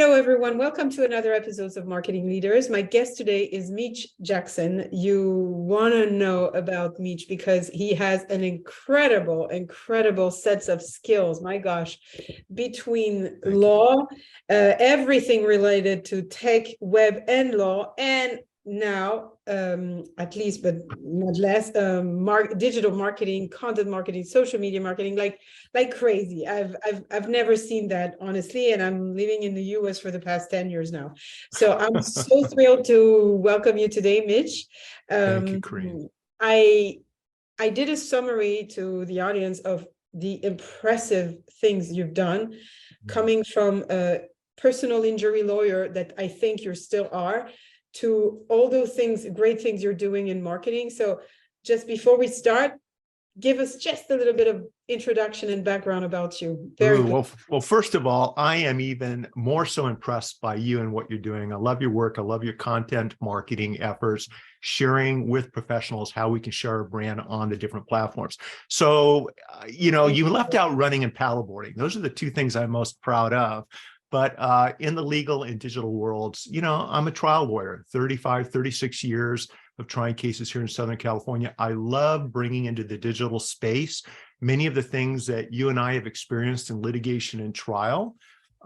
Hello, everyone. Welcome to another episode of Marketing Leaders. My guest today is Mitch Jackson. You want to know about Mitch because he has an incredible sets of skills. My gosh, between law, everything related to tech, web, and law, and now, at least, but not less, digital marketing, content marketing, social media marketing, like crazy. I've never seen that, honestly, and I'm living in the US for the past 10 years now. So I'm so thrilled to welcome you today, Mitch. Thank you, Karine. I did a summary to the audience of the impressive things you've done, coming from a personal injury lawyer that I think you still are, to all those things, great things you're doing in marketing. So just before we start, give us just a little bit of introduction and background about you. Well, first of all, I am even more so impressed by you and what you're doing. I love your work. I love your content marketing efforts, sharing with professionals how we can share our brand on the different platforms. So, you left out running and paddleboarding. Those are the two things I'm most proud of. But in the legal and digital worlds, I'm a trial lawyer, 36 years of trying cases here in Southern California. I love bringing into the digital space many of the things that you and I have experienced in litigation and trial.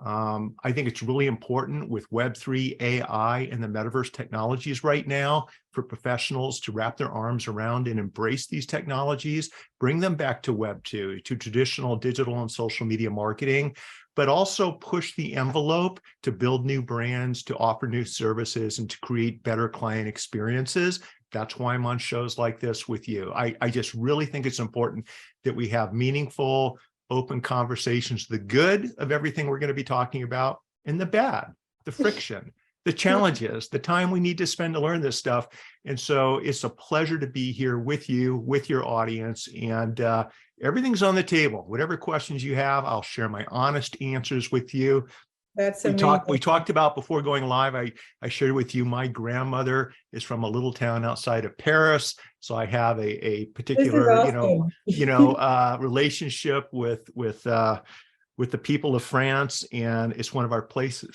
I think it's really important with Web3, AI, and the Metaverse technologies right now for professionals to wrap their arms around and embrace these technologies, bring them back to Web2, to traditional digital and social media marketing, but also push the envelope to build new brands, to offer new services, and to create better client experiences. That's why I'm on shows like this with you. I just really think it's important that we have meaningful, open conversations, the good of everything we're going to be talking about, and the bad, the friction, the challenges, the time we need to spend to learn this stuff. And so it's a pleasure to be here with you, with your audience, and everything's on the table. Whatever questions you have, I'll share my honest answers with you. That's amazing. We talked about before going live, I shared with you, my grandmother is from a little town outside of Paris. So I have a particular, awesome. relationship with the people of France. And it's one of our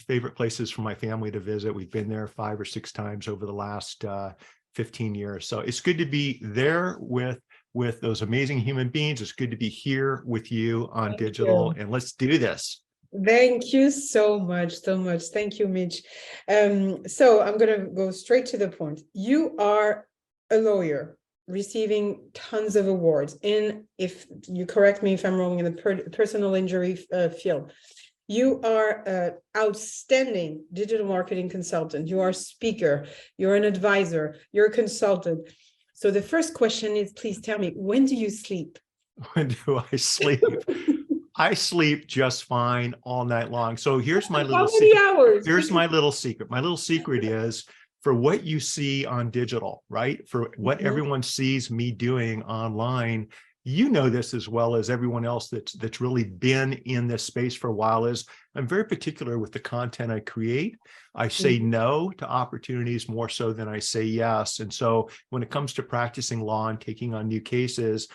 favorite places for my family to visit. We've been there 5 or 6 times over the last 15 years. So it's good to be there with those amazing human beings. It's good to be here with you on digital, and let's do this. Thank you so much. Thank you, Mitch. So I'm going to go straight to the point. You are a lawyer receiving tons of awards in, if you correct me if I'm wrong, in the personal injury field. You are an outstanding digital marketing consultant. You are a speaker. You're an advisor. You're a consultant. So the first question is, please tell me, when do you sleep? When do I sleep? I sleep just fine all night long. So here's my little secret. How many hours? Here's my little secret. My little secret is, for what you see on digital, right? For what everyone sees me doing online, this as well as everyone else that's really been in this space for a while, is I'm very particular with the content I create. I say no to opportunities more so than I say yes. And so when it comes to practicing law and taking on new cases,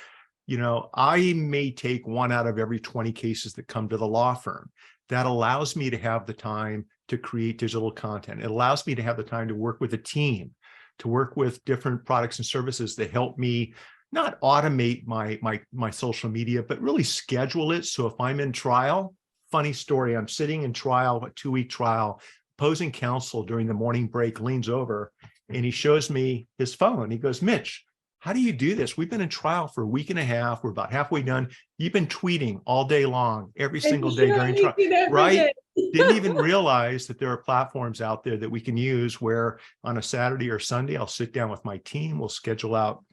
I may take 1 out of every 20 cases that come to the law firm. That allows me to have the time to create digital content. It allows me to have the time to work with a team, to work with different products and services that help me not automate my social media, but really schedule it. So if I'm in trial, funny story, I'm sitting in trial, a 2-week trial, opposing counsel during the morning break leans over and he shows me his phone. He goes, "Mitch, how do you do this? We've been in trial for a week and a half. We're about halfway done. You've been tweeting all day long, every single day during trial." Right? Didn't even realize that there are platforms out there that we can use where on a Saturday or Sunday, I'll sit down with my team. We'll schedule out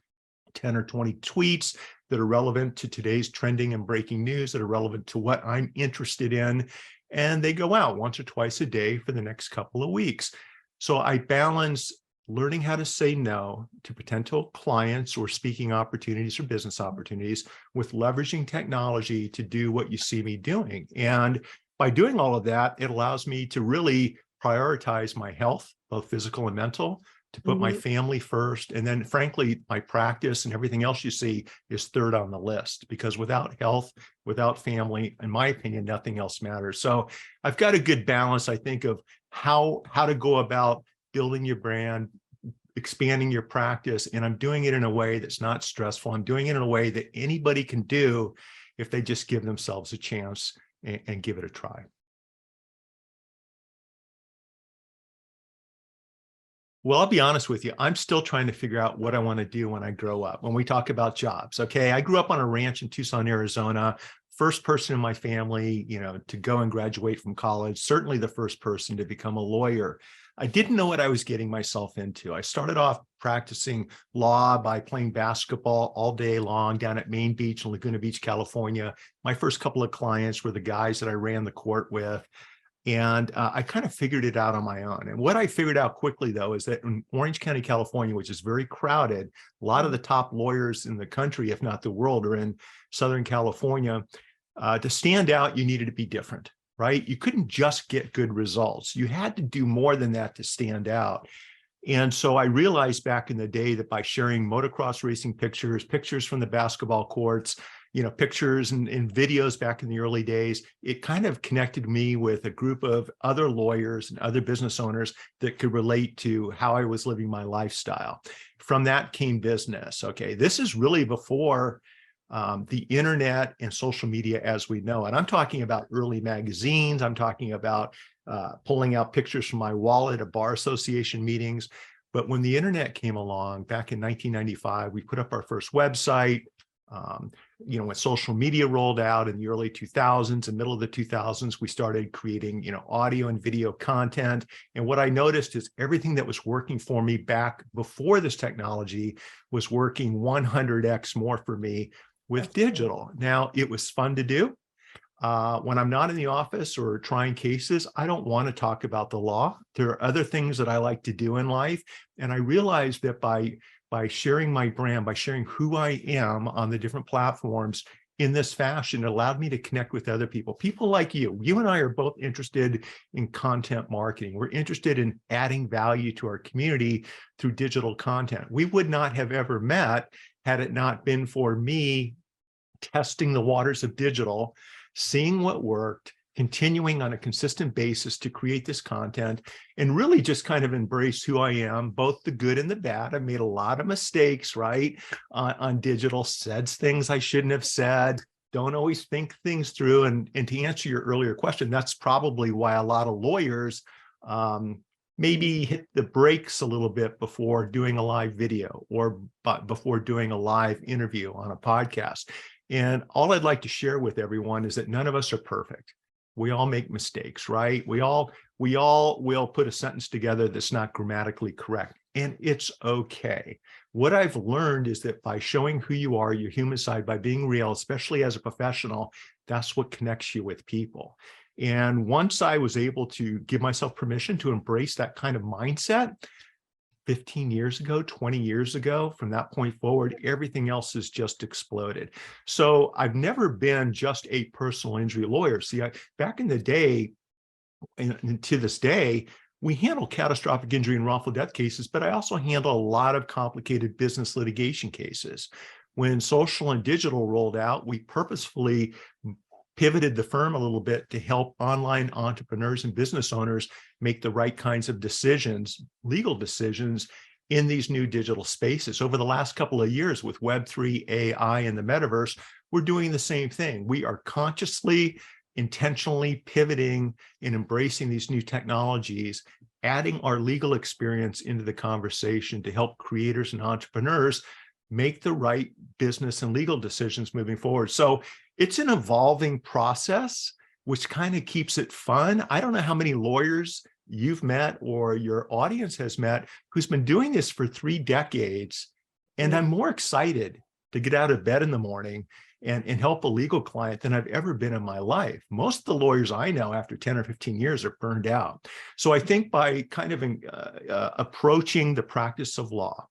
10 or 20 tweets that are relevant to today's trending and breaking news, that are relevant to what I'm interested in. And they go out once or twice a day for the next couple of weeks. So I balance learning how to say no to potential clients or speaking opportunities or business opportunities with leveraging technology to do what you see me doing. And by doing all of that, it allows me to really prioritize my health, both physical and mental, to put my family first. And then frankly, my practice and everything else you see is third on the list, because without health, without family, in my opinion, nothing else matters. So I've got a good balance, I think, of how to go about building your brand, expanding your practice. And I'm doing it in a way that's not stressful. I'm doing it in a way that anybody can do if they just give themselves a chance and give it a try. Well, I'll be honest with you. I'm still trying to figure out what I want to do when I grow up. When we talk about jobs, okay, I grew up on a ranch in Tucson, Arizona. First person in my family, to go and graduate from college. Certainly the first person to become a lawyer. I didn't know what I was getting myself into. I started off practicing law by playing basketball all day long down at Main Beach in Laguna Beach, California. My first couple of clients were the guys that I ran the court with. And I kind of figured it out on my own. And what I figured out quickly, though, is that in Orange County, California, which is very crowded, a lot of the top lawyers in the country, if not the world, are in Southern California. To stand out, you needed to be different, right? You couldn't just get good results. You had to do more than that to stand out. And so I realized back in the day that by sharing motocross racing pictures from the basketball courts, pictures and videos back in the early days, it kind of connected me with a group of other lawyers and other business owners that could relate to how I was living my lifestyle. From that came business. Okay, this is really before the internet and social media as we know it. I'm talking about early magazines. I'm talking about pulling out pictures from my wallet at bar association meetings. But when the internet came along back in 1995, we put up our first website. When social media rolled out in the early 2000s and middle of the 2000s, we started creating, audio and video content. And what I noticed is everything that was working for me back before this technology was working 100x more for me with digital. Now, it was fun to do. When I'm not in the office or trying cases, I don't want to talk about the law. There are other things that I like to do in life. And I realized that by sharing my brand, by sharing who I am on the different platforms in this fashion, it allowed me to connect with other people like you. You and I are both interested in content marketing. We're interested in adding value to our community through digital content. We would not have ever met had it not been for me testing the waters of digital, seeing what worked, continuing on a consistent basis to create this content, and really just kind of embrace who I am, both the good and the bad. I made a lot of mistakes, right? On digital, said things I shouldn't have said, don't always think things through. And to answer your earlier question, that's probably why a lot of lawyers maybe hit the brakes a little bit before doing a live video or before doing a live interview on a podcast. And all I'd like to share with everyone is that none of us are perfect. We all make mistakes, right? We all will put a sentence together that's not grammatically correct, and it's okay. What I've learned is that by showing who you are, your human side, by being real, especially as a professional, that's what connects you with people. And once I was able to give myself permission to embrace that kind of mindset, 15 years ago, 20 years ago, from that point forward, everything else has just exploded. So I've never been just a personal injury lawyer. See, back in the day, and to this day, we handle catastrophic injury and wrongful death cases, but I also handle a lot of complicated business litigation cases. When social and digital rolled out, we purposefully pivoted the firm a little bit to help online entrepreneurs and business owners make the right kinds of decisions, legal decisions, in these new digital spaces. Over the last couple of years with Web3, AI, and the Metaverse, we're doing the same thing. We are consciously, intentionally pivoting and embracing these new technologies, adding our legal experience into the conversation to help creators and entrepreneurs make the right business and legal decisions moving forward. So it's an evolving process, which kind of keeps it fun. I don't know how many lawyers you've met or your audience has met who's been doing this for 3 decades. And I'm more excited to get out of bed in the morning and help a legal client than I've ever been in my life. Most of the lawyers I know after 10 or 15 years are burned out. So I think by kind of approaching the practice of law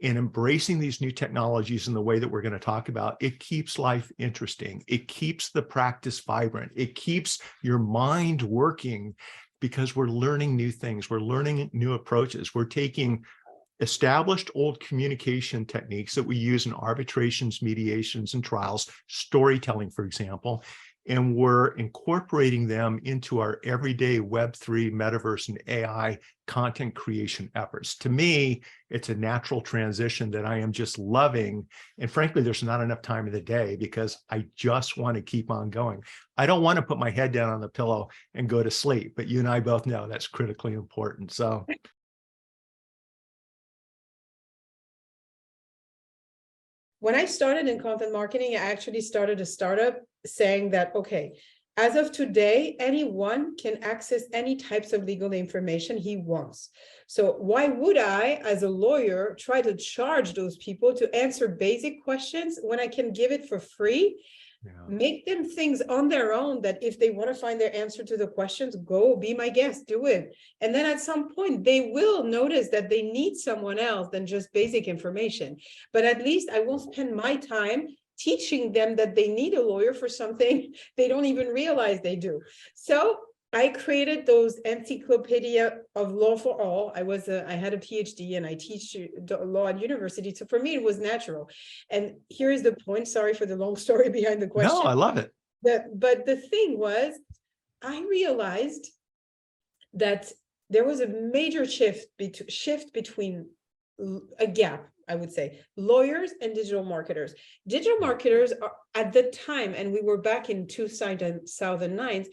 and embracing these new technologies in the way that we're going to talk about, it keeps life interesting. It keeps the practice vibrant. It keeps your mind working because we're learning new things. We're learning new approaches. We're taking established old communication techniques that we use in arbitrations, mediations, and trials, storytelling, for example, and we're incorporating them into our everyday Web3, Metaverse, and AI content creation efforts. To me, it's a natural transition that I am just loving. And frankly, there's not enough time in the day because I just want to keep on going. I don't want to put my head down on the pillow and go to sleep, but you and I both know that's critically important. So when I started in content marketing, I actually started a startup saying that, okay, as of today, anyone can access any types of legal information he wants. So why would I, as a lawyer, try to charge those people to answer basic questions when I can give it for free? yeah. Make them things on their own that if they want to find their answer to the questions, go be my guest, do it. And then at some point, they will notice that they need someone else than just basic information. But at least I won't spend my time teaching them that they need a lawyer for something they don't even realize they do. So I created those encyclopedia of law for all. I had a PhD and I teach law at university. So for me, it was natural. And here is the point. Sorry for the long story behind the question. No, I love it. But the thing was, I realized that there was a major shift between a gap, I would say, lawyers and digital marketers. Digital marketers are at the time, and we were back in 2009,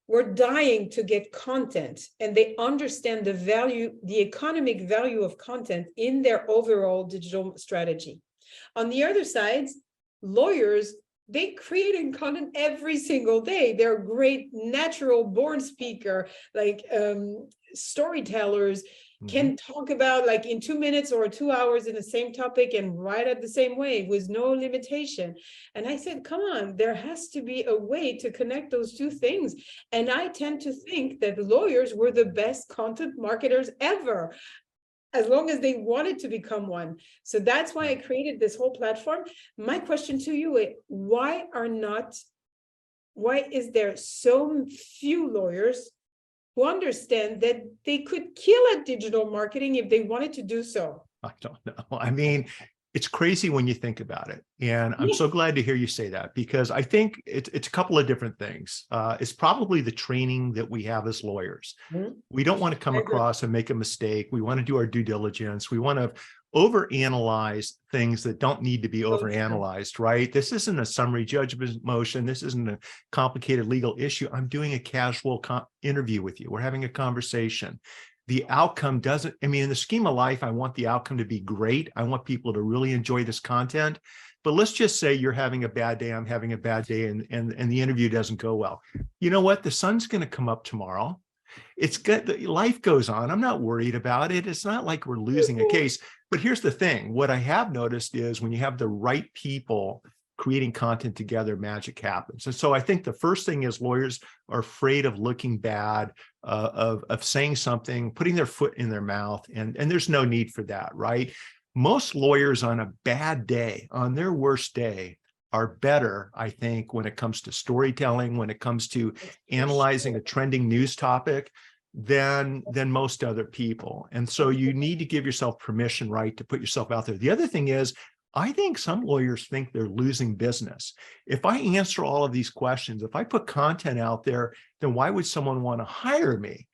were dying to get content, and they understand the value, the economic value of content in their overall digital strategy. On the other side, lawyers, they creating content every single day. They're great natural born speaker, like storytellers, can talk about like in 2 minutes or 2 hours in the same topic and write it the same way with no limitation. And I said, come on, there has to be a way to connect those two things. And I tend to think that lawyers were the best content marketers ever, as long as they wanted to become one. So that's why I created this whole platform. My question to you is, why is there so few lawyers who understand that they could kill at digital marketing if they wanted to do so? I don't know. I mean, it's crazy when you think about it. And I'm so glad to hear you say that, because I think it's a couple of different things. It's probably the training that we have as lawyers. We don't want to come across and make a mistake. We want to do our due diligence. We want to overanalyze things that don't need to be overanalyzed, right? This isn't a summary judgment motion. This isn't a complicated legal issue. I'm doing a casual interview with you. We're having a conversation. The outcome doesn't, I mean, in the scheme of life, I want the outcome to be great. I want people to really enjoy this content. But let's just say you're having a bad day, I'm having a bad day, and the interview doesn't go well. You know what? The sun's going to come up tomorrow. It's good. Life goes on. I'm not worried about it. It's not like we're losing a case. But here's the thing. What I have noticed is when you have the right people creating content together, magic happens. And so I think the first thing is lawyers are afraid of looking bad, of saying something, putting their foot in their mouth, and there's no need for that, right? Most lawyers on a bad day, on their worst day, are better, I think, when it comes to storytelling, when it comes to analyzing a trending news topic, than most other people. And so you need to give yourself permission, right, to put yourself out there. The other thing is, I think some lawyers think they're losing business. If I answer all of these questions, if I put content out there, then why would someone want to hire me?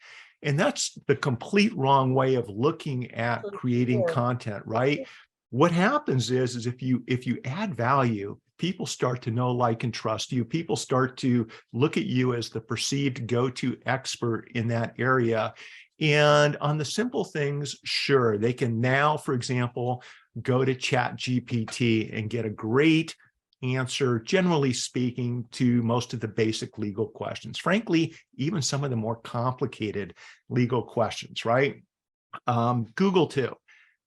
And that's the complete wrong way of looking at creating content, right? What happens is if you add value, people start to know, like, and trust you. People start to look at you as the perceived go-to expert in that area. And on the simple things, sure, they can now, for example, go to ChatGPT and get a great answer, generally speaking, to most of the basic legal questions. Frankly, even some of the more complicated legal questions, right? Google too.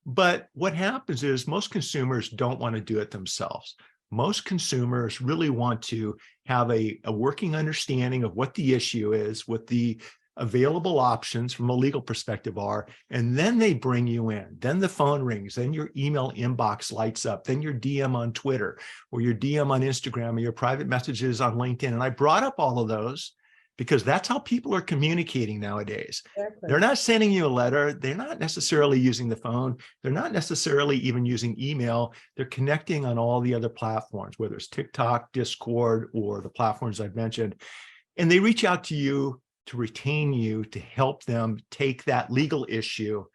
But what happens is most consumers don't want to do it themselves. Most consumers really want to have a working understanding of what the issue is, what the available options from a legal perspective are, and then they bring you in. Then the phone rings, then your email inbox lights up, then your DM on Twitter, or your DM on Instagram, or your private messages on LinkedIn. And I brought up all of those because that's how people are communicating nowadays. Exactly. They're not sending you a letter. They're not necessarily using the phone. They're not necessarily even using email. They're connecting on all the other platforms, whether it's TikTok, Discord, or the platforms I've mentioned. And they reach out to you to retain you, to help them take that legal issue,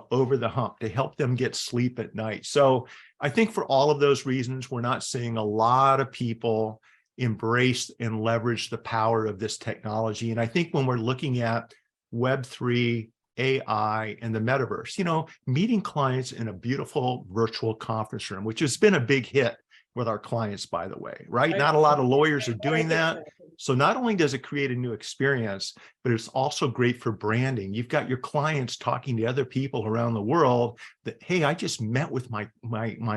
over the hump, to help them get sleep at night. So I think for all of those reasons, we're not seeing a lot of people embrace and leverage the power of this technology. And I think when we're looking at Web3, AI, and the metaverse, meeting clients in a beautiful virtual conference room, which has been a big hit with our clients, by the way, right? Not a lot of lawyers are doing that. So not only does it create a new experience, but it's also great for branding. You've got your clients talking to other people around the world that, hey, I just met with my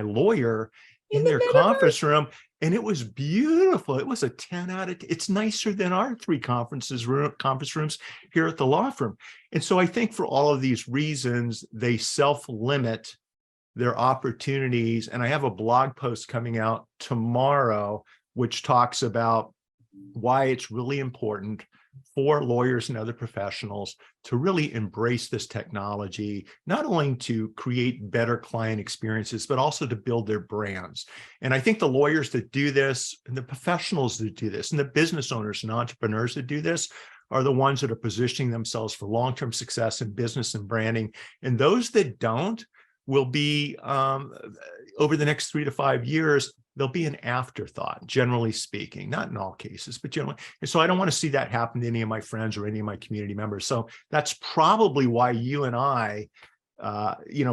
lawyer in their conference room, and it was beautiful. It was a 10 out of 10. It's nicer than our 3 conference rooms here at the law firm. And so I think for all of these reasons, they self-limit their opportunities. And I have a blog post coming out tomorrow, which talks about why it's really important for lawyers and other professionals to really embrace this technology, not only to create better client experiences, but also to build their brands. And I think the lawyers that do this, and the professionals that do this, and the business owners and entrepreneurs that do this are the ones that are positioning themselves for long-term success in business and branding. And those that don't will be, over the next 3 to 5 years, they'll be an afterthought, generally speaking, not in all cases, but generally. And so I don't want to see that happen to any of my friends or any of my community members. So that's probably why you and I,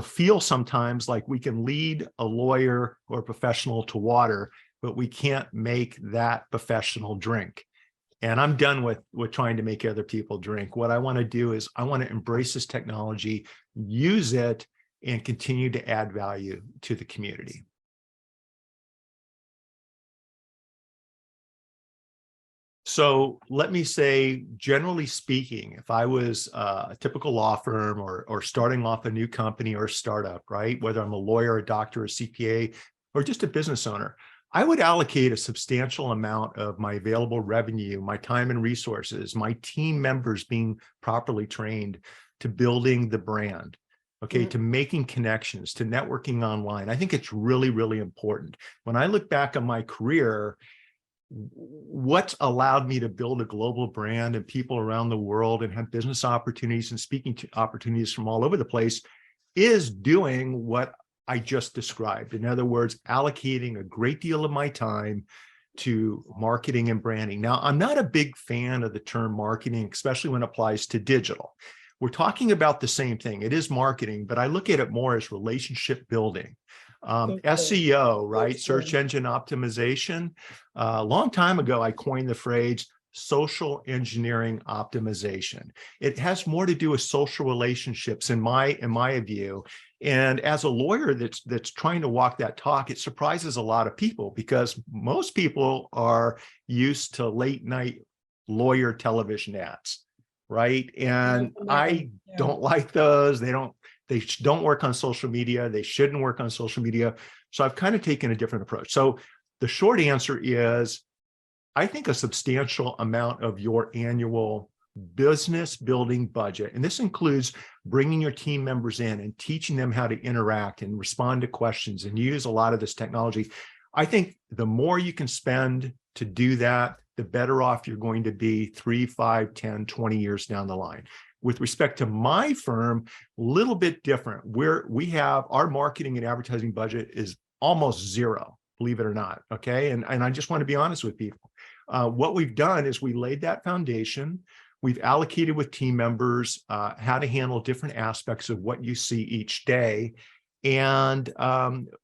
feel sometimes like we can lead a lawyer or a professional to water, but we can't make that professional drink. And I'm done with trying to make other people drink. What I want to do is I want to embrace this technology, use it, and continue to add value to the community. So let me say, generally speaking, if I was a typical law firm or starting off a new company or startup, right, whether I'm a lawyer, a doctor, a CPA, or just a business owner, I would allocate a substantial amount of my available revenue, my time and resources, my team members being properly trained, to building the brand, okay, to making connections, to networking online. I think it's really, really important. When I look back on my career, what's allowed me to build a global brand and people around the world and have business opportunities and speaking to opportunities from all over the place is doing what I just described. In other words, allocating a great deal of my time to marketing and branding. Now, I'm not a big fan of the term marketing, especially when it applies to digital. We're talking about the same thing. It is marketing, but I look at it more as relationship building. SEO, right? Search engine optimization. A long time ago, I coined the phrase social engineering optimization. It has more to do with social relationships in my view. And as a lawyer that's trying to walk that talk, it surprises a lot of people because most people are used to late night lawyer television ads, right? And I don't like those. They don't work on social media. They shouldn't work on social media. So I've kind of taken a different approach. So the short answer is, I think a substantial amount of your annual business building budget, and this includes bringing your team members in and teaching them how to interact and respond to questions and use a lot of this technology. I think the more you can spend to do that, the better off you're going to be 3, 5, 10, 20 years down the line. With respect to my firm, a little bit different. We have our marketing and advertising budget is almost zero, believe it or not, okay? And I just want to be honest with people. What we've done is we laid that foundation. We've allocated with team members how to handle different aspects of what you see each day. And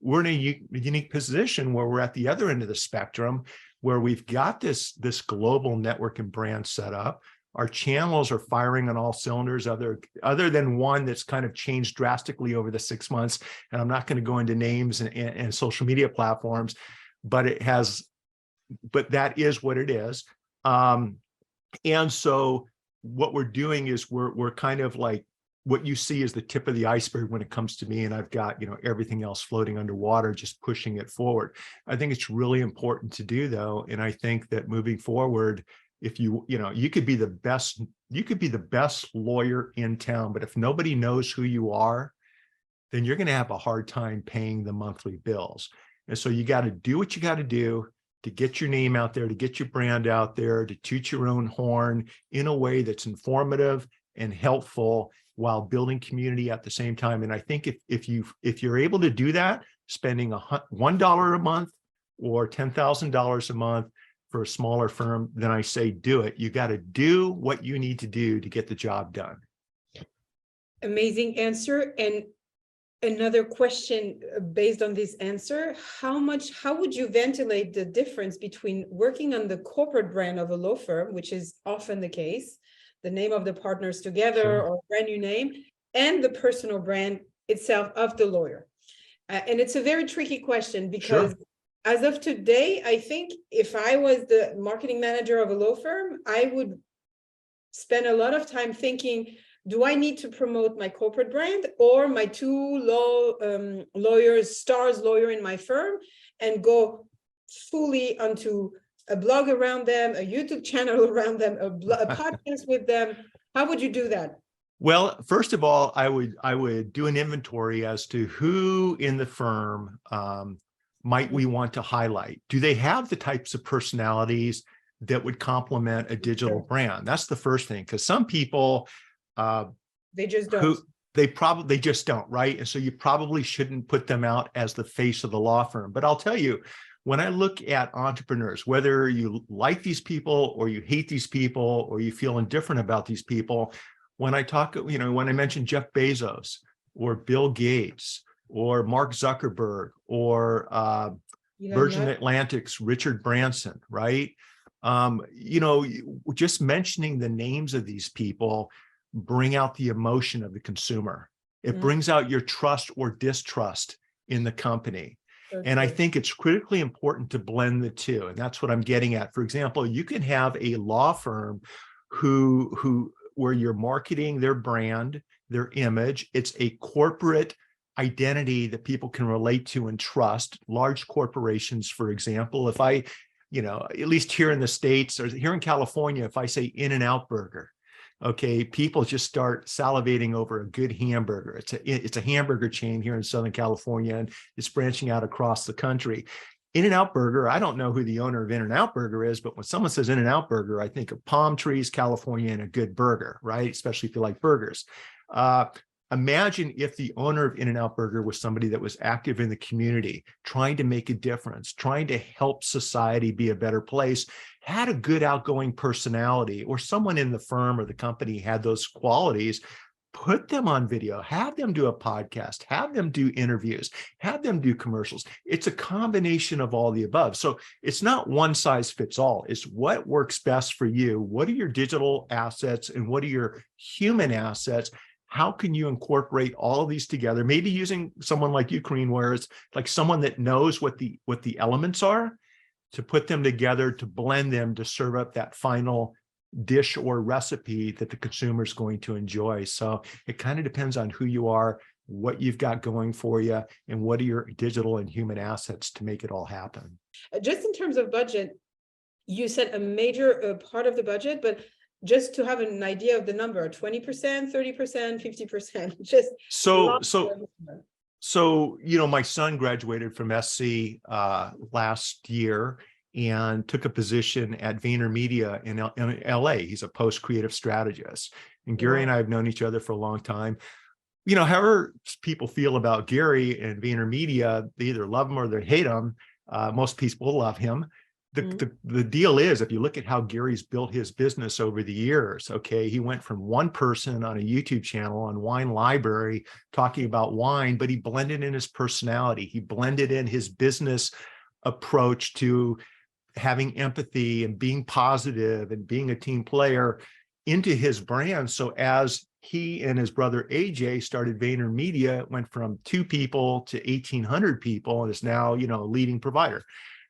we're in a unique position where we're at the other end of the spectrum, where we've got this global network and brand set up. Our channels are firing on all cylinders, other than one that's kind of changed drastically over the 6 months. And I'm not going to go into names and social media platforms, but that is what it is. And so what we're doing is we're kind of like, what you see is the tip of the iceberg when it comes to me, and I've got everything else floating underwater, just pushing it forward. I think it's really important to do, though, and I think that moving forward, if you could be the best lawyer in town, but if nobody knows who you are, then you're going to have a hard time paying the monthly bills. And so you got to do what you got to do to get your name out there, to get your brand out there, to toot your own horn in a way that's informative and helpful while building community at the same time. And I think if you're able to do that, spending $1 a month or $10,000 a month for a smaller firm, then I say do it. You got to do what you need to do to get the job done. Amazing answer. And another question based on this answer, how would you ventilate the difference between working on the corporate brand of a law firm, which is often the case, the name of the partners together, Sure. or brand new name, and the personal brand itself of the lawyer? And it's a very tricky question because as of today, I think if I was the marketing manager of a law firm, I would spend a lot of time thinking, do I need to promote my corporate brand or my two lawyers, stars lawyer in my firm, and go fully onto a blog around them, a YouTube channel around them, a podcast with them? How would you do that? Well, first of all, I would do an inventory as to who in the firm might we want to highlight. Do they have the types of personalities that would complement a digital brand? That's the first thing, because some people they just don't. They just don't, right? And so you probably shouldn't put them out as the face of the law firm. But I'll tell you, when I look at entrepreneurs, whether you like these people or you hate these people or you feel indifferent about these people, when I talk, when I mention Jeff Bezos or Bill Gates or Mark Zuckerberg or Virgin Atlantic's Richard Branson, right? Just mentioning the names of these people bring out the emotion of the consumer. It brings out your trust or distrust in the company. And I think it's critically important to blend the two. And that's what I'm getting at. For example, you can have a law firm where you're marketing their brand, their image. It's a corporate identity that people can relate to and trust. Large corporations, for example, if I, at least here in the States or here in California, if I say In-N-Out Burger, okay, people just start salivating over a good hamburger. It's a hamburger chain here in Southern California, and it's branching out across the country. In-N-Out Burger, I don't know who the owner of In-N-Out Burger is, but when someone says In-N-Out Burger, I think of palm trees, California, and a good burger, right? Especially if you like burgers. Imagine if the owner of In-N-Out Burger was somebody that was active in the community, trying to make a difference, trying to help society be a better place, had a good outgoing personality, or someone in the firm or the company had those qualities. Put them on video, have them do a podcast, have them do interviews, have them do commercials. It's a combination of all the above. So it's not one size fits all. It's what works best for you. What are your digital assets and what are your human assets? How can you incorporate all of these together? Maybe using someone like you, Karine, where it's like someone that knows what the elements are, to put them together, to blend them, to serve up that final dish or recipe that the consumer is going to enjoy. So it kind of depends on who you are, what you've got going for you, and what are your digital and human assets to make it all happen. Just in terms of budget, you said a major part of the budget, but just to have an idea of the number, 20%, 30%, 50%, just so my son graduated from SC last year and took a position at VaynerMedia in LA. He's a post-creative strategist. And Gary and I have known each other for a long time. However people feel about Gary and VaynerMedia, they either love him or they hate him. Most people love him. The deal is, if you look at how Gary's built his business over the years, okay, he went from one person on a YouTube channel on Wine Library talking about wine, but he blended in his personality. He blended in his business approach to having empathy and being positive and being a team player into his brand. So as he and his brother AJ started VaynerMedia, it went from 2 people to 1,800 people and is now, a leading provider.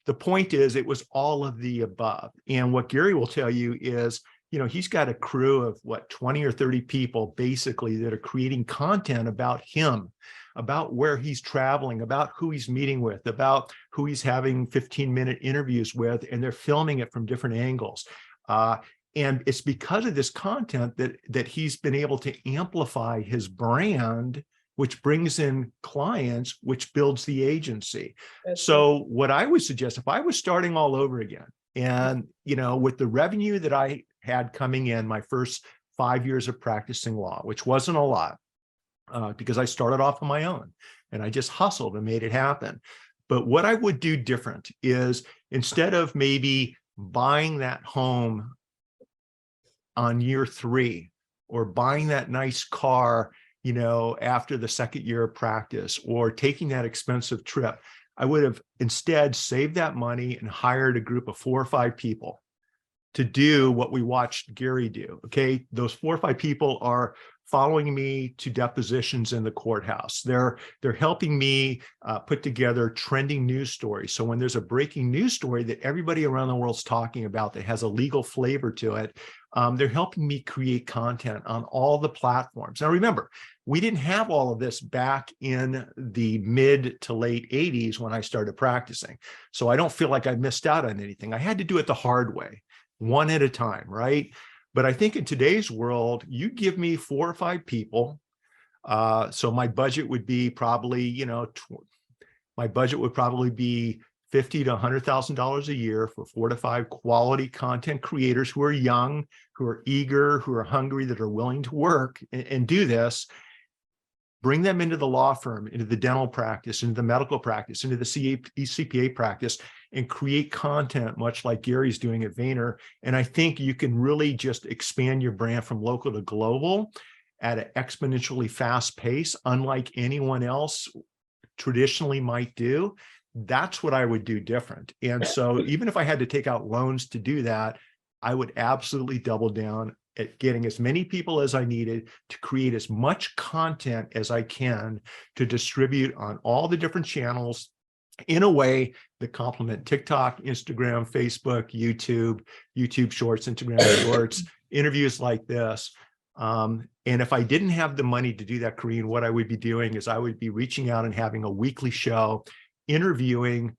The point is, it was all of the above. And what Gary will tell you is, he's got a crew of 20 or 30 people basically that are creating content about him, about where he's traveling, about who he's meeting with, about who he's having 15-minute interviews with, and they're filming it from different angles. And it's because of this content that he's been able to amplify his brand, which brings in clients, which builds the agency. So what I would suggest, if I was starting all over again, and with the revenue that I had coming in my first 5 years of practicing law, which wasn't a lot, because I started off on my own and I just hustled and made it happen. But what I would do different is, instead of maybe buying that home on year 3, or buying that nice car, after the second year of practice, or taking that expensive trip, I would have instead saved that money and hired a group of 4 or 5 people to do what we watched Gary do. Okay. Those 4 or 5 people are following me to depositions in the courthouse. They're helping me put together trending news stories. So when there's a breaking news story that everybody around the world's talking about that has a legal flavor to it, they're helping me create content on all the platforms. Now, remember, we didn't have all of this back in the mid to late 80s when I started practicing. So I don't feel like I missed out on anything. I had to do it the hard way, one at a time, right? But I think in today's world, you give me 4 or 5 people. So my budget would be probably, my budget would probably be $50,000 to $100,000 a year for 4 to 5 quality content creators who are young, who are eager, who are hungry, that are willing to work and do this. Bring them into the law firm, into the dental practice, into the medical practice, into the CPA practice, and create content much like Gary's doing at Vayner. And I think you can really just expand your brand from local to global at an exponentially fast pace, unlike anyone else traditionally might do. That's what I would do different. And so even if I had to take out loans to do that, I would absolutely double down at getting as many people as I needed to create as much content as I can to distribute on all the different channels in a way that complement TikTok, Instagram, Facebook, YouTube Shorts, Instagram Shorts, interviews like this. And if I didn't have the money to do that, Karine, what I would be doing is I would be reaching out and having a weekly show, interviewing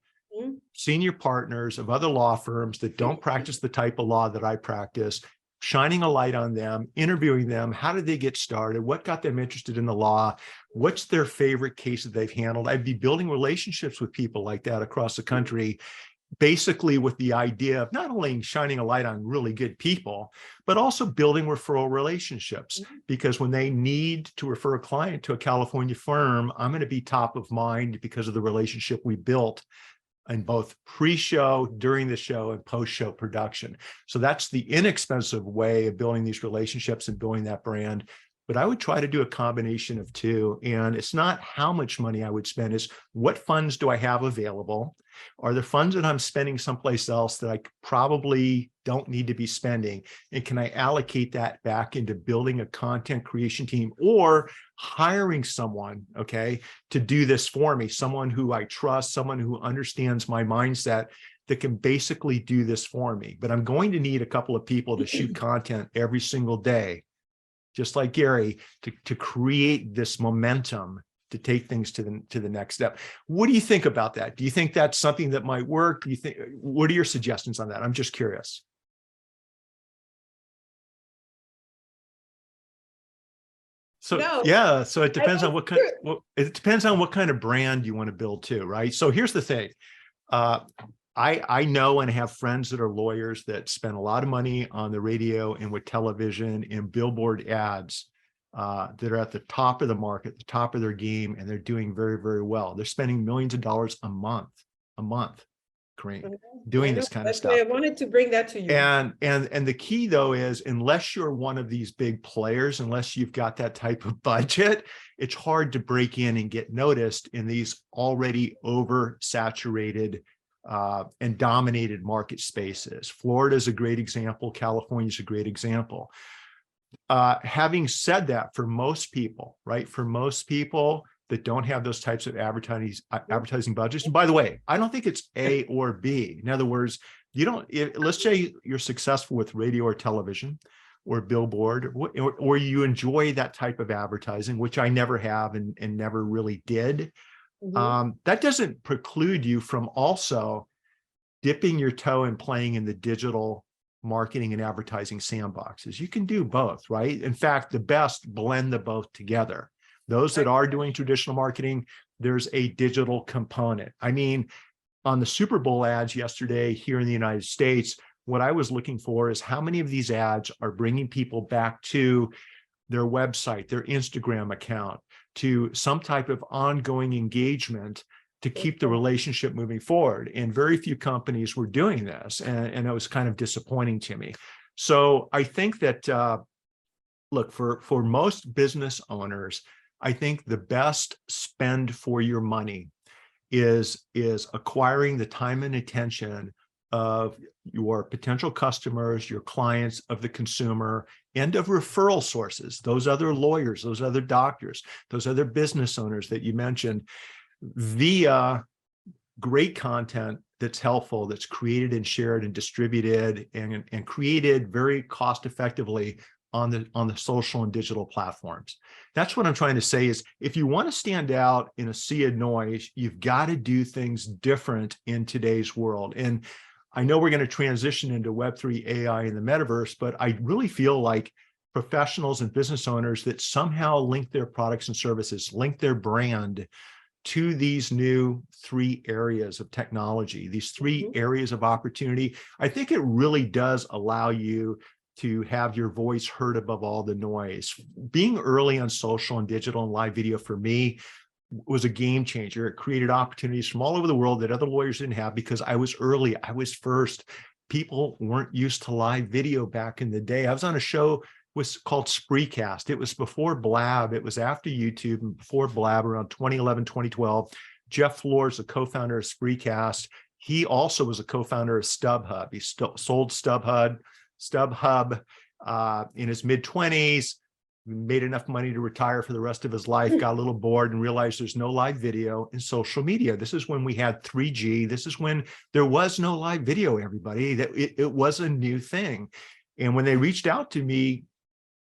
senior partners of other law firms that don't practice the type of law that I practice, shining a light on them, interviewing them. How did they get started? What got them interested in the law? What's their favorite case that they've handled? I'd be building relationships with people like that across the country, basically with the idea of not only shining a light on really good people, but also building referral relationships. Because when they need to refer a client to a California firm, I'm going to be top of mind because of the relationship we built in both pre-show, during the show, and post-show production. So that's the inexpensive way of building these relationships and building that brand. But I would try to do a combination of two. And it's not how much money I would spend, it's what funds do I have available? Are there funds that I'm spending someplace else that I probably don't need to be spending? And can I allocate that back into building a content creation team or hiring someone, okay, to do this for me? Someone who I trust, someone who understands my mindset that can basically do this for me. But I'm going to need a couple of people to shoot content every single day, just like Gary, to create this momentum to take things to the next step. What do you think about that? Do you think that's something that might work? Do you think, what are your suggestions on that? I'm just curious. So No, yeah, so it depends on don't what kind, hear- well, it depends on what kind of brand you want to build too, right? So here's the thing. I know and have friends that are lawyers that spend a lot of money on the radio and with television and billboard ads that are at the top of the market, the top of their game, and they're doing very, very well. They're spending millions of dollars a month, Karine, doing this kind of stuff. That's why I wanted to bring that to you. And the key though is, unless you're one of these big players, unless you've got that type of budget, it's hard to break in and get noticed in these already oversaturated and dominated market spaces. Florida is a great example. California is a great example. Having said that, for most people, right, for most people that don't have those types of advertising budgets, and by the way, I don't think it's A or B. In other words, you don't, let's say you're successful with radio or television or billboard, or you enjoy that type of advertising, which I never have and never really did. That doesn't preclude you from also dipping your toe and playing in the digital marketing and advertising sandboxes. You can do both, right? In fact, the best blend the both together. Those that are doing traditional marketing, there's a digital component. I mean, on the Super Bowl ads yesterday here in the United States, what I was looking for is how many of these ads are bringing people back to their website, their Instagram account, to some type of ongoing engagement to keep the relationship moving forward. And very few companies were doing this. And it was kind of disappointing to me. So I think that, look, for most business owners, I think the best spend for your money is acquiring the time and attention of your potential customers, your clients, of the consumer, and of referral sources, those other lawyers, those other doctors, those other business owners that you mentioned, via great content that's helpful, that's created and shared and distributed and created very cost effectively on the social and digital platforms. That's what I'm trying to say is, if you want to stand out in a sea of noise, you've got to do things different in today's world. And I know we're going to transition into Web3 AI and the metaverse, but I really feel like professionals and business owners that somehow link their products and services, link their brand to these new 3 areas of technology, these 3 areas of opportunity, I think it really does allow you to have your voice heard above all the noise. Being early on social and digital and live video for me was a game changer. It created opportunities from all over the world that other lawyers didn't have because I was early, I was first. People weren't used to live video back in the day. I was on a show was called Spreecast. It was before Blab. It was after YouTube and before Blab, around 2011, 2012. Jeff Flores, the co-founder of Spreecast, he also was a co-founder of StubHub. He sold StubHub in his mid-20s, made enough money to retire for the rest of his life, got a little bored and realized there's no live video in social media. This is when we had 3G. This is when there was no live video, everybody. That it was a new thing. And when they reached out to me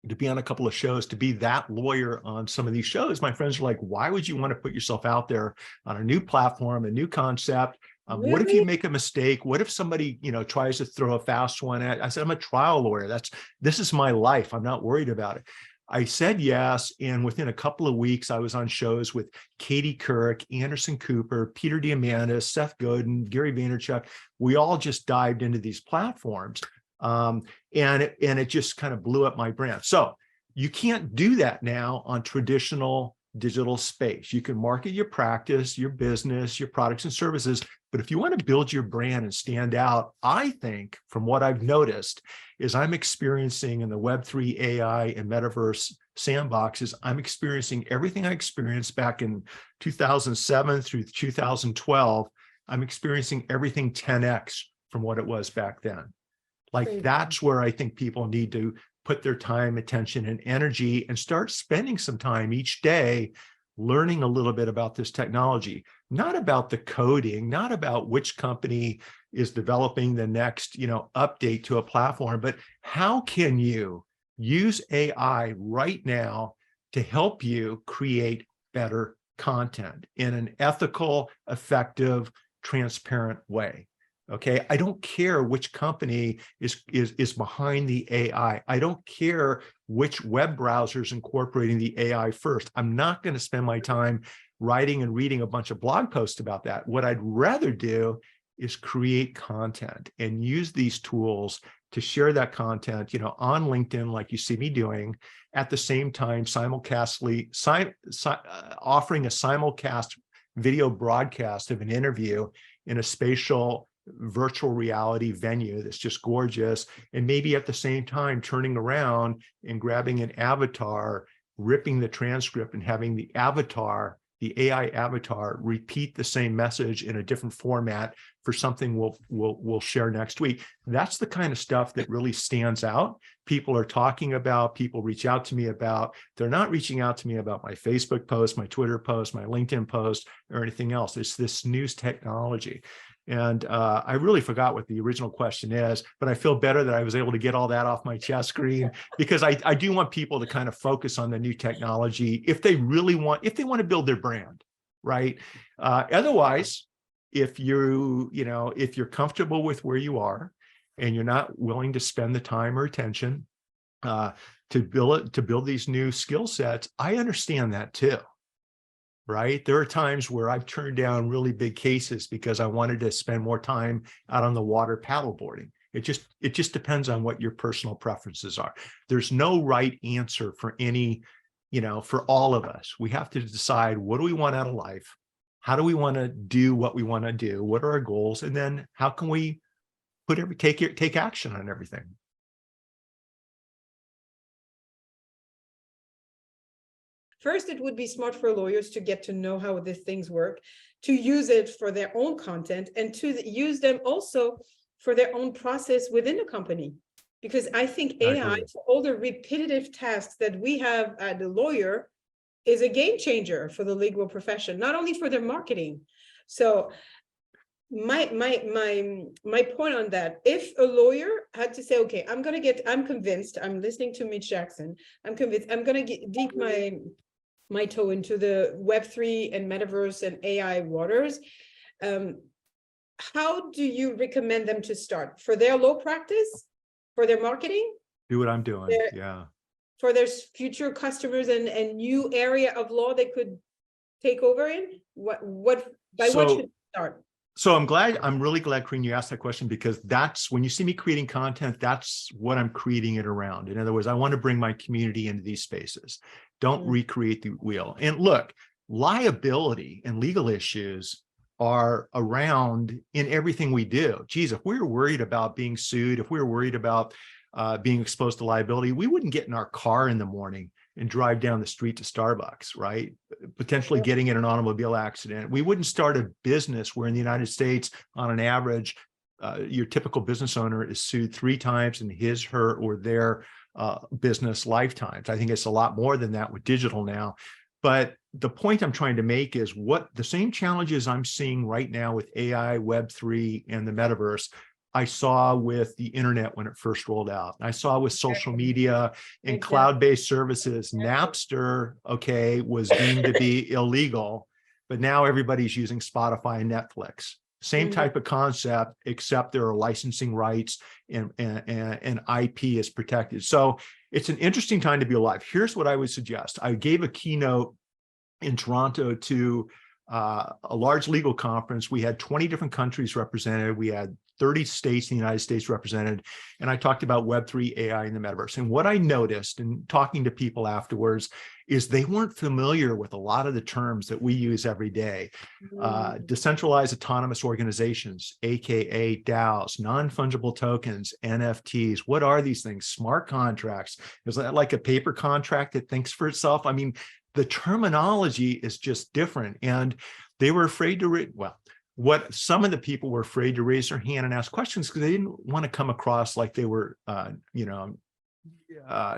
to be on a couple of shows, to be that lawyer on some of these shows, my friends were like, why would you want to put yourself out there on a new platform, a new concept? Really? What if you make a mistake? What if somebody, tries to throw a fast one at? I said, I'm a trial lawyer. This is my life. I'm not worried about it. I said yes, and within a couple of weeks, I was on shows with Katie Couric, Anderson Cooper, Peter Diamandis, Seth Godin, Gary Vaynerchuk. We all just dived into these platforms, and it just kind of blew up my brand. So you can't do that now on traditional digital space. You can market your practice, your business, your products and services, but if you want to build your brand and stand out, I think from what I've noticed is I'm experiencing in the Web3 AI and metaverse sandboxes, I'm experiencing everything I experienced back in 2007 through 2012. I'm experiencing everything 10x from what it was back then. Like, that's where I think people need to put their time, attention, and energy and start spending some time each day learning a little bit about this technology, not about the coding, not about which company is developing the next, update to a platform, but how can you use AI right now to help you create better content in an ethical, effective, transparent way? Okay, I don't care which company is behind the AI. I don't care which web browser is incorporating the AI first. I'm not going to spend my time writing and reading a bunch of blog posts about that. What I'd rather do is create content and use these tools to share that content, on LinkedIn, like you see me doing, at the same time, simulcastly offering a simulcast video broadcast of an interview in a spatial virtual reality venue that's just gorgeous, and maybe at the same time turning around and grabbing an avatar, ripping the transcript and having the avatar, the AI avatar, repeat the same message in a different format for something we'll share next week. That's the kind of stuff that really stands out. People are talking about, people reach out to me about. They're not reaching out to me about my Facebook post, my Twitter post, my LinkedIn post, or anything else. It's this news technology. And I really forgot what the original question is, but I feel better that I was able to get all that off my chest screen, because I do want people to kind of focus on the new technology if they want to build their brand, right? Otherwise, if you're comfortable with where you are and you're not willing to spend the time or attention to build these new skill sets, I understand that too. Right? There are times where I've turned down really big cases because I wanted to spend more time out on the water paddleboarding. It just depends on what your personal preferences are. There's no right answer for any, for all of us. We have to decide, what do we want out of life? How do we want to do what we want to do? What are our goals? And then how can we take action on everything? First, it would be smart for lawyers to get to know how these things work, to use it for their own content, and to use them also for their own process within the company. Because I think AI, for all the repetitive tasks that we have as a lawyer, is a game changer for the legal profession, not only for their marketing. So my point on that, if a lawyer had to say, okay, I'm convinced, I'm listening to Mitch Jackson, I'm convinced I'm going to deep my toe into the Web3 and Metaverse and AI waters. How do you recommend them to start? For their law practice, for their marketing? Do what I'm doing, for their future customers and new area of law they could take over in? What should they start? So I'm really glad, Karine, you asked that question, because that's when you see me creating content, that's what I'm creating it around. In other words, I want to bring my community into these spaces. Don't recreate the wheel. And look, liability and legal issues are around in everything we do. Geez, if we were worried about being sued, if we were worried about being exposed to liability, we wouldn't get in our car in the morning and drive down the street to Starbucks, right? Potentially getting in an automobile accident. We wouldn't start a business where in the United States, on an average, your typical business owner is sued 3 times in his, her, or their business lifetimes. I think it's a lot more than that with digital now. But the point I'm trying to make is what the same challenges I'm seeing right now with AI, Web3, and the metaverse, I saw with the internet when it first rolled out. I saw with social media and cloud-based services. Napster, was deemed to be illegal, but now everybody's using Spotify and Netflix. Same type of concept, except there are licensing rights and IP is protected. So it's an interesting time to be alive. Here's what I would suggest. I gave a keynote in Toronto to a large legal conference. We had 20 different countries represented. We had 30 states in the United States represented. And I talked about Web3, AI, and the metaverse. And what I noticed in talking to people afterwards is they weren't familiar with a lot of the terms that we use every day. Decentralized autonomous organizations, AKA DAOs, non-fungible tokens, NFTs. What are these things? Smart contracts. Is that like a paper contract that thinks for itself? I mean, the terminology is just different. And they were afraid to read, what some of the people were afraid to raise their hand and ask questions because they didn't want to come across like they were,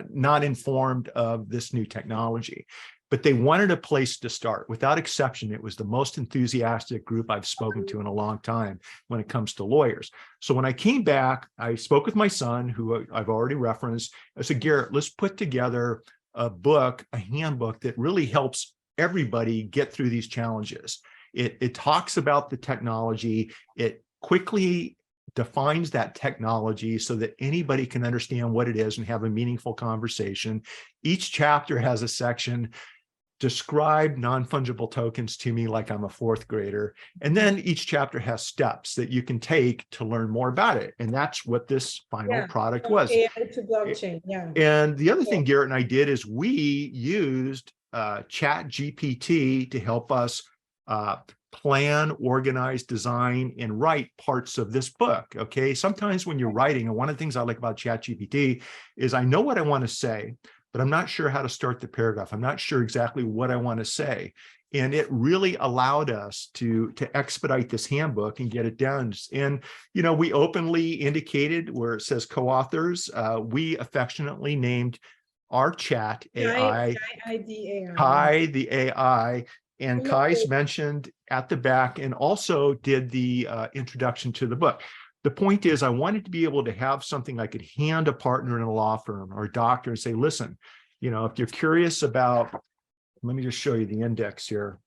not informed of this new technology. But they wanted a place to start. Without exception, it was the most enthusiastic group I've spoken to in a long time when it comes to lawyers. So when I came back, I spoke with my son, who I've already referenced. I said, Garrett, let's put together a book, a handbook that really helps everybody get through these challenges. It talks about the technology. It quickly defines that technology so that anybody can understand what it is and have a meaningful conversation. Each chapter has a section, describe non-fungible tokens to me like I'm a 4th grader. And then each chapter has steps that you can take to learn more about it. And that's what this final product was. AI to blockchain, And the other thing Garrett and I did is we used ChatGPT to help us plan, organize, design, and write parts of this book. Sometimes when you're writing, and one of the things I like about ChatGPT is I know what I want to say, but I'm not sure how to start the paragraph. I'm not sure exactly what I want to say. And it really allowed us to expedite this handbook and get it done. And, we openly indicated where it says co-authors, we affectionately named our chat AI, Kai the AI. And Kai's mentioned at the back and also did the introduction to the book. The point is, I wanted to be able to have something I could hand a partner in a law firm or a doctor and say, listen, if you're curious about, let me just show you the index here.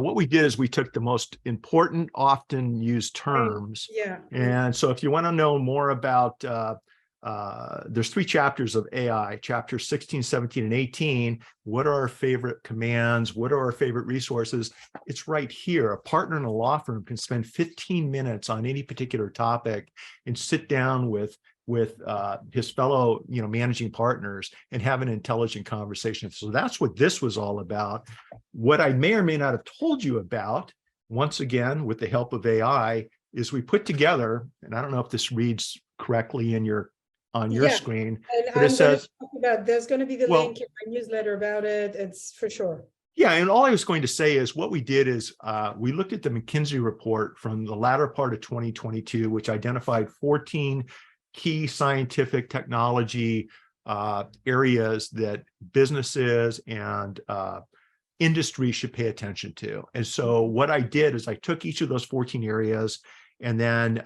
what we did is we took the most important, often used terms. Yeah. And so if you want to know more about, there's 3 chapters of AI, chapters 16, 17, and 18. What are our favorite commands? What are our favorite resources? It's right here. A partner in a law firm can spend 15 minutes on any particular topic and sit down with his fellow, managing partners and have an intelligent conversation. So that's what this was all about. What I may or may not have told you about, once again, with the help of AI, is we put together, and I don't know if this reads correctly on your screen, and but it says, there's going to be the well, link in my newsletter about it. It's for sure. Yeah, and all I was going to say is what we did is we looked at the McKinsey report from the latter part of 2022, which identified 14 key scientific technology areas that businesses and industry should pay attention to. And so what I did is I took each of those 14 areas, and then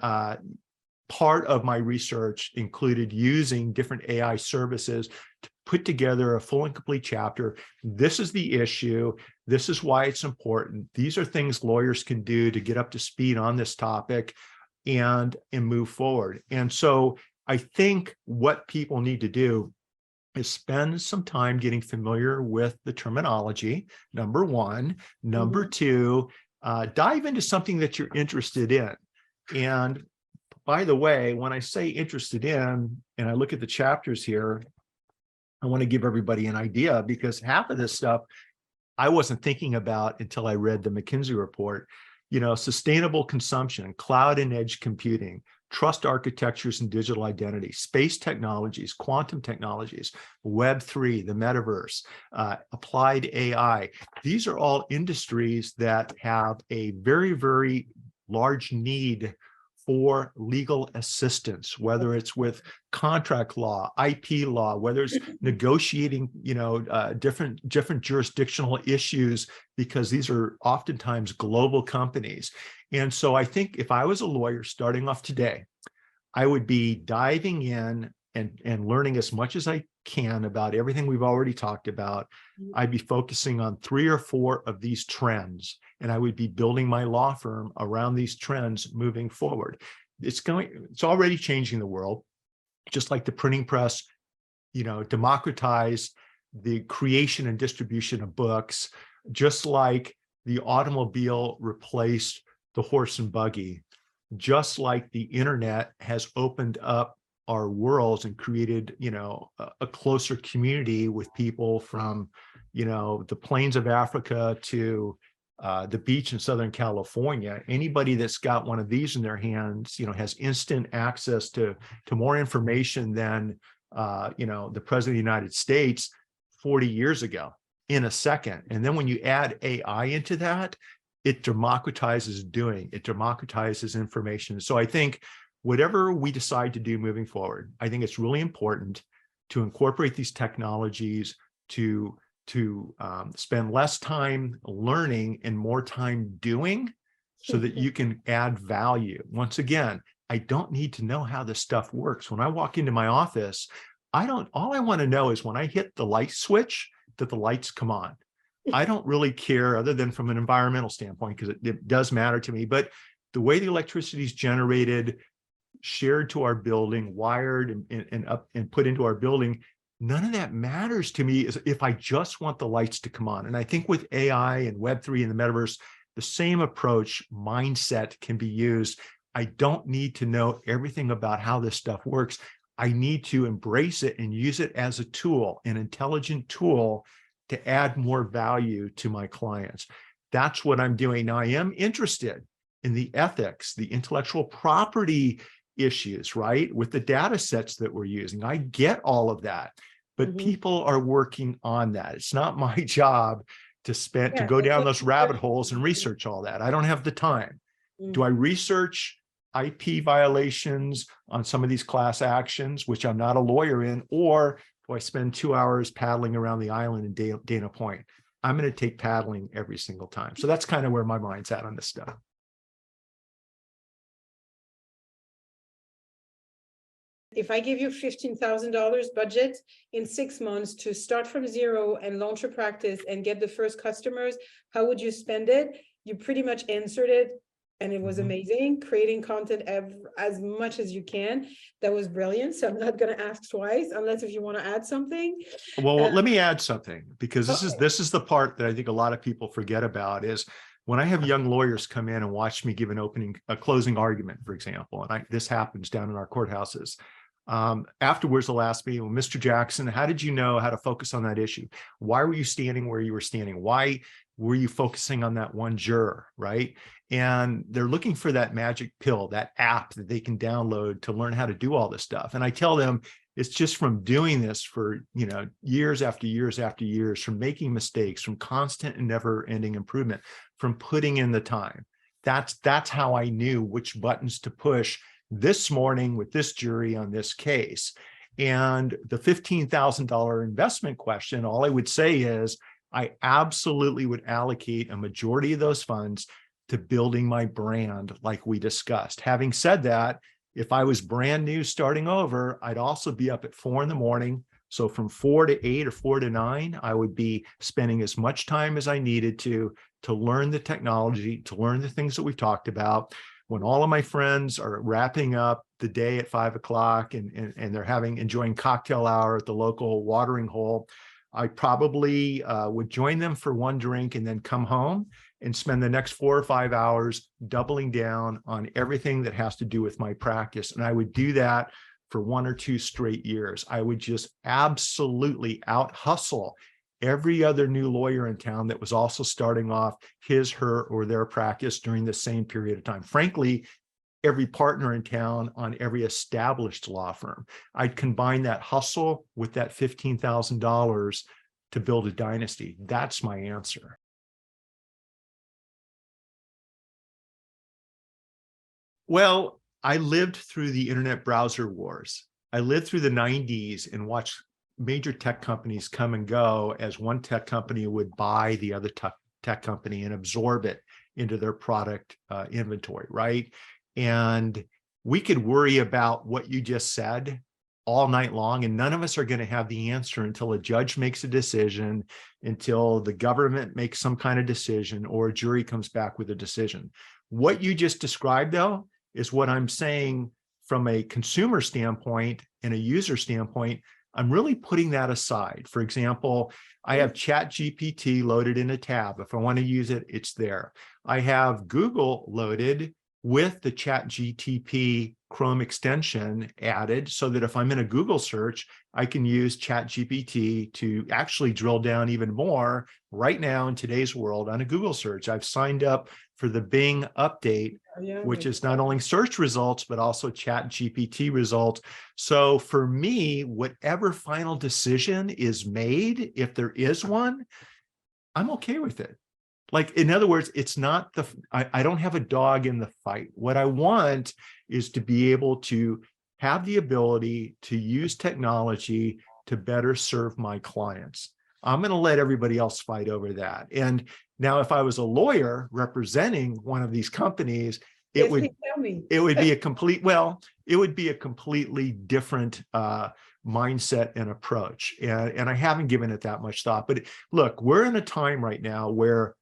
part of my research included using different AI services to put together a full and complete chapter. This is the issue. This is why it's important. These are things lawyers can do to get up to speed on this topic and move forward. And so I think what people need to do is spend some time getting familiar with the terminology, number one. Number two, dive into something that you're interested in. And by the way, when I say interested in, and I look at the chapters here, I want to give everybody an idea, because half of this stuff I wasn't thinking about until I read the McKinsey report. Sustainable consumption, cloud and edge computing, trust architectures and digital identity, space technologies, quantum technologies, Web3, the metaverse, applied AI. These are all industries that have a very, very large need for legal assistance, whether it's with contract law, IP law, whether it's negotiating, different jurisdictional issues, because these are oftentimes global companies. And so I think if I was a lawyer starting off today, I would be diving in and learning as much as I can about everything we've already talked about. I'd be focusing on 3 or 4 of these trends, and I would be building my law firm around these trends moving forward. It's already changing the world, just like the printing press, democratized the creation and distribution of books, just like the automobile replaced the horse and buggy, just like the internet has opened up our worlds and created, a closer community with people from, the plains of Africa to the beach in Southern California. Anybody that's got one of these in their hands, has instant access to more information than, the president of the United States 40 years ago in a second. And then when you add AI into that, it democratizes information. So I think whatever we decide to do moving forward, I think it's really important to incorporate these technologies to spend less time learning and more time doing, so that you can add value. Once again, I don't need to know how this stuff works. When I walk into my office, all I want to know is when I hit the light switch, that the lights come on. I don't really care, other than from an environmental standpoint, because it does matter to me, but the way the electricity is generated, shared to our building, wired and put into our building, none of that matters to me if I just want the lights to come on. And I think with AI and Web3 and the metaverse, the same approach mindset can be used. I don't need to know everything about how this stuff works. I need to embrace it and use it as a tool, an intelligent tool, to add more value to my clients. That's what I'm doing. Now, I am interested in the ethics, the intellectual property issues, right? With the data sets that we're using. I get all of that, but people are working on that. It's not my job to go down those rabbit holes and research all that. I don't have the time. Do I research IP violations on some of these class actions, which I'm not a lawyer in, or do I spend 2 hours paddling around the island in Dana Point? I'm going to take paddling every single time. So that's kind of where my mind's at on this stuff. If I give you $15,000 budget in 6 months to start from zero and launch a practice and get the first customers, how would you spend it? You pretty much answered it. And it was amazing, creating content as much as you can. That was brilliant. So I'm not going to ask twice, unless if you want to add something. Well, let me add something, because Okay. this is the part that I think a lot of people forget about is when I have young lawyers come in and watch me give a closing argument, for example, and this happens down in our courthouses. Afterwards, they'll ask me, well, Mr. Jackson, how did you know how to focus on that issue? Why were you standing where you were standing? Why were you focusing on that one juror, right? And they're looking for that magic pill, that app that they can download to learn how to do all this stuff. And I tell them it's just from doing this for, years after years after years, from making mistakes, from constant and never-ending improvement, from putting in the time. That's how I knew which buttons to push this morning with this jury on this case. And the $15,000 investment question, all I would say is I absolutely would allocate a majority of those funds to building my brand like we discussed. Having said that, if I was brand new starting over, I'd also be up at 4 in the morning. So from 4 to 8 or 4 to 9, I would be spending as much time as I needed to learn the technology, to learn the things that we've talked about. When all of my friends are wrapping up the day at 5 o'clock and they're enjoying cocktail hour at the local watering hole, I probably would join them for one drink and then come home and spend the next 4 or 5 hours doubling down on everything that has to do with my practice. And I would do that for 1 or 2 straight years. I would just absolutely out hustle every other new lawyer in town that was also starting off his, her, or their practice during the same period of time. Frankly, every partner in town on every established law firm. I'd combine that hustle with that $15,000 to build a dynasty. That's my answer. Well, I lived through the internet browser wars. I lived through the 90s and watched major tech companies come and go as one tech company would buy the other tech company and absorb it into their product inventory, right? And we could worry about what you just said all night long, and none of us are going to have the answer until a judge makes a decision, until the government makes some kind of decision, or a jury comes back with a decision. What you just described, though, is what I'm saying from a consumer standpoint and a user standpoint. I'm really putting that aside. For example, I have ChatGPT loaded in a tab. If I want to use it, it's there. I have Google loaded with the ChatGPT Chrome extension added so that if I'm in a Google search, I can use ChatGPT to actually drill down even more right now in today's world on a Google search. I've signed up for the Bing update, which is not only search results, but also ChatGPT results. So for me, whatever final decision is made, if there is one, I'm okay with it. Like, in other words, it's not I don't have a dog in the fight. What I want is to be able to have the ability to use technology to better serve my clients. I'm going to let everybody else fight over that. And now, if I was a lawyer representing one of these companies, it would be a completely different mindset and approach. And I haven't given it that much thought. But look, we're in a time right now where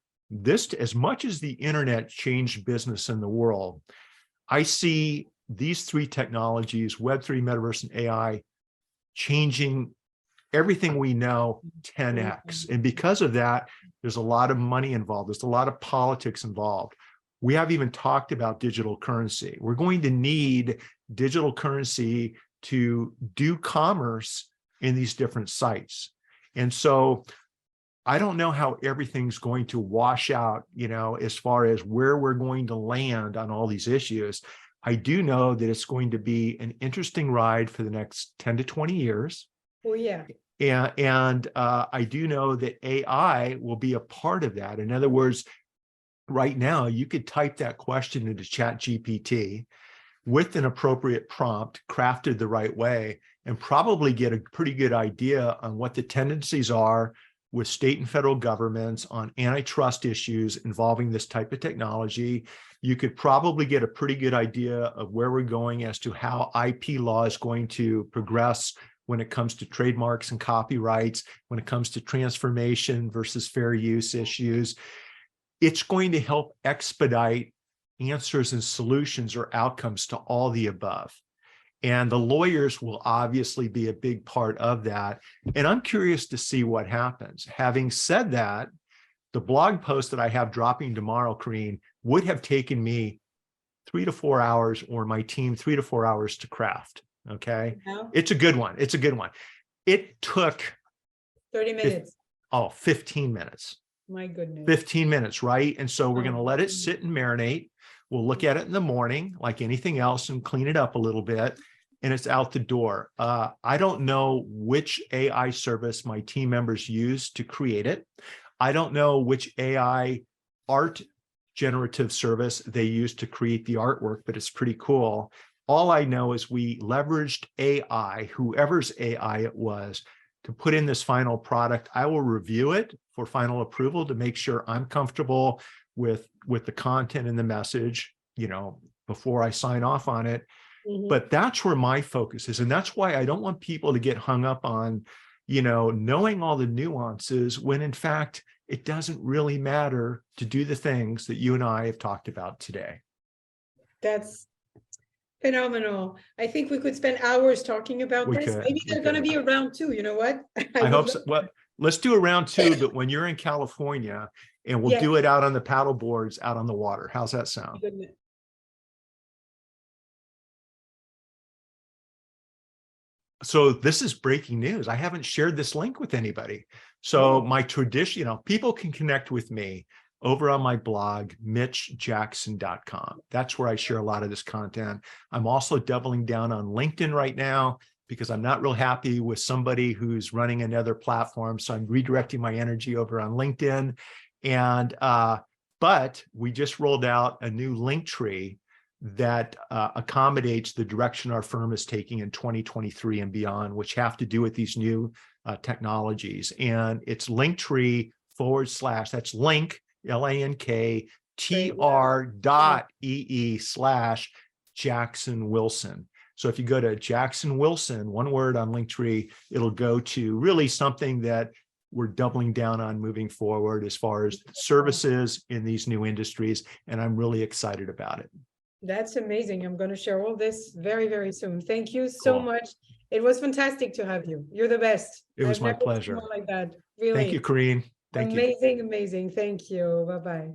as much as the internet changed business in the world, I see these 3 technologies, Web3, Metaverse, and AI, changing everything we know 10x. And because of that, there's a lot of money involved. There's a lot of politics involved. We haven't even talked about digital currency. We're going to need digital currency to do commerce in these different sites. And so I don't know how everything's going to wash out, as far as where we're going to land on all these issues. I do know that it's going to be an interesting ride for the next 10 to 20 years. Oh, yeah. And I do know that AI will be a part of that. In other words, right now, you could type that question into ChatGPT with an appropriate prompt, crafted the right way, and probably get a pretty good idea on what the tendencies are with state and federal governments on antitrust issues involving this type of technology, you could probably get a pretty good idea of where we're going as to how IP law is going to progress when it comes to trademarks and copyrights, when it comes to transformation versus fair use issues. It's going to help expedite answers and solutions or outcomes to all the above. And the lawyers will obviously be a big part of that. And I'm curious to see what happens. Having said that, the blog post that I have dropping tomorrow, Karine, would have taken me 3 to 4 hours, or my team 3 to 4 hours to craft. Okay. Yeah. It's a good one. It's a good one. It took 30 minutes. 15 minutes. My goodness. 15 minutes, right? And so we're going to let it sit and marinate. We'll look at it in the morning, like anything else, and clean it up a little bit, and it's out the door. I don't know which AI service my team members use to create it. I don't know which AI art generative service they use to create the artwork, but it's pretty cool. All I know is we leveraged AI, whoever's AI it was, to put in this final product. I will review it for final approval to make sure I'm comfortable with the content and the message, you know, before I sign off on it. Mhm. But that's where my focus is. And that's why I don't want people to get hung up on, you know, knowing all the nuances when in fact, it doesn't really matter to do the things that you and I have talked about today. That's phenomenal. I think we could spend hours talking about We this. could, Maybe we there's going to could. be a round two. You know what? I would hope so. love- Well, let's do a round two, but when you're in California, and we'll Yes. do it out on the paddle boards out on the water. How's that sound? Goodness. So this is breaking news. I haven't shared this link with anybody. So Oh. my tradition, you know, people can connect with me over on my blog, mitchjackson.com. That's where I share a lot of this content. I'm also doubling down on LinkedIn right now because I'm not real happy with somebody who's running another platform. So I'm redirecting my energy over on LinkedIn. And, but we just rolled out a new link tree that accommodates the direction our firm is taking in 2023 and beyond, which have to do with these new technologies. And it's Linktree / that's link, linktr.ee/Jackson Wilson. So if you go to Jackson Wilson, one word on Linktree, it'll go to really something that we're doubling down on moving forward as far as services in these new industries. And I'm really excited about it. That's amazing. I'm going to share all this very, very soon. Thank you so Cool. much. It was fantastic to have you. You're the best. It was I've my never seen pleasure. one like that. Really. Thank you, Karine. Thank you. Amazing, amazing. Thank you. Bye-bye.